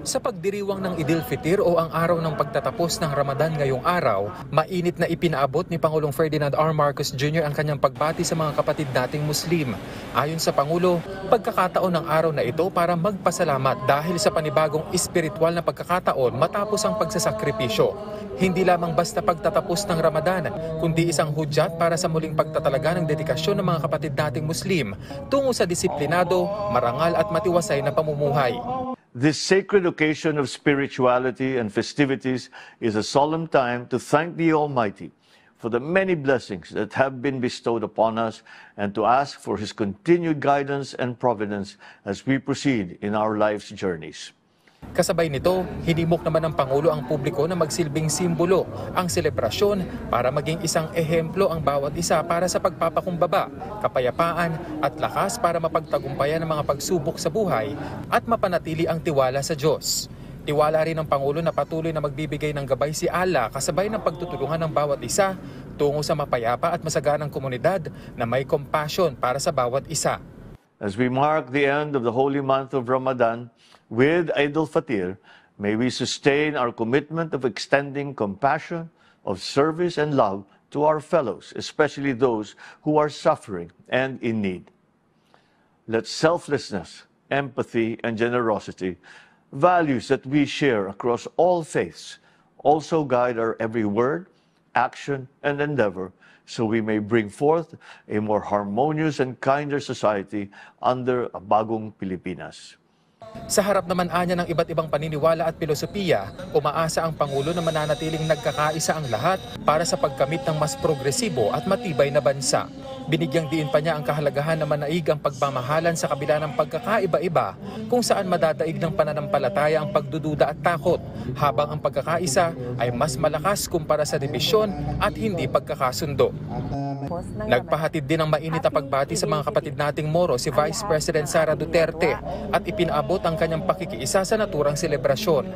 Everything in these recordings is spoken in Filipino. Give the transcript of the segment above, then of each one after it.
Sa pagdiriwang ng Idil Fitr o ang araw ng pagtatapos ng Ramadan ngayong araw, mainit na ipinaabot ni Pangulong Ferdinand R. Marcos Jr. ang kanyang pagbati sa mga kapatid nating Muslim. Ayon sa Pangulo, pagkakataon ng araw na ito para magpasalamat dahil sa panibagong espiritual na pagkakataon matapos ang pagsasakripisyo. Hindi lamang basta pagtatapos ng Ramadan, kundi isang hudyat para sa muling pagtatalaga ng dedikasyon ng mga kapatid nating Muslim tungo sa disiplinado, marangal at matiwasay na pamumuhay. This sacred occasion of spirituality and festivities is a solemn time to thank the Almighty for the many blessings that have been bestowed upon us and to ask for His continued guidance and providence as we proceed in our life's journeys. Kasabay nito, hinimok naman ng Pangulo ang publiko na magsilbing simbolo ang selebrasyon para maging isang ehemplo ang bawat isa para sa pagpapakumbaba, kapayapaan at lakas para mapagtagumpayan ang mga pagsubok sa buhay at mapanatili ang tiwala sa Diyos. Tiwala rin ng Pangulo na patuloy na magbibigay ng gabay si Allah kasabay ng pagtutulungan ng bawat isa tungo sa mapayapa at masaganang komunidad na may compassion para sa bawat isa. As we mark the end of the holy month of Ramadan with Eid al-Fitr, may we sustain our commitment of extending compassion, of service and love to our fellows, especially those who are suffering and in need. Let selflessness, empathy and generosity, values that we share across all faiths, also guide our every word, action and endeavor, so we may bring forth a more harmonious and kinder society under a bagong Pilipinas. Sa harap naman anya ng iba't ibang paniniwala at filosofiya, umaasa ang Pangulo na mananatiling nagkakaisa ang lahat para sa pagkamit ng mas progresibo at matibay na bansa. Binigyang diin pa niya ang kahalagahan na manaig ang pagmamahalan sa kabila ng pagkakaiba-iba kung saan madadaig ng pananampalataya ang pagdududa at takot, habang ang pagkakaisa ay mas malakas kumpara sa dibisyon at hindi pagkakasundo. Nagpahatid din ng mainit na pagbati sa mga kapatid nating Moro si Vice President Sara Duterte at ipinaabot ang kanyang pakikiisa sa naturang selebrasyon.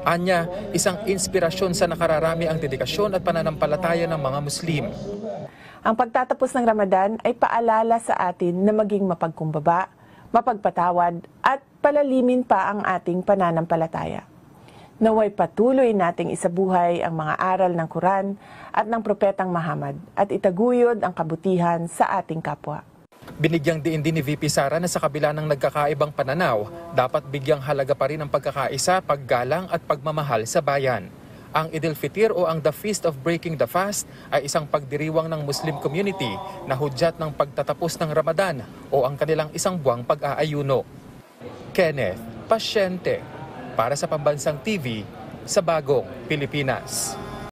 Anya, isang inspirasyon sa nakararami ang dedikasyon at pananampalataya ng mga Muslim. Ang pagtatapos ng Ramadan ay paalala sa atin na maging mapagkumbaba, mapagpatawad at palalimin pa ang ating pananampalataya. Naway patuloy nating isabuhay ang mga aral ng Quran at ng Propetang Muhammad at itaguyod ang kabutihan sa ating kapwa. Binigyang diin din ni VP Sara na sa kabila ng nagkakaibang pananaw, dapat bigyang halaga pa rin ang pagkakaisa, paggalang at pagmamahal sa bayan. Ang Idil Fitr o ang The Feast of Breaking the Fast ay isang pagdiriwang ng Muslim community na hudyat ng pagtatapos ng Ramadan o ang kanilang isang buwang pag-aayuno. Kenneth Pasyente para sa Pambansang TV sa Bagong Pilipinas.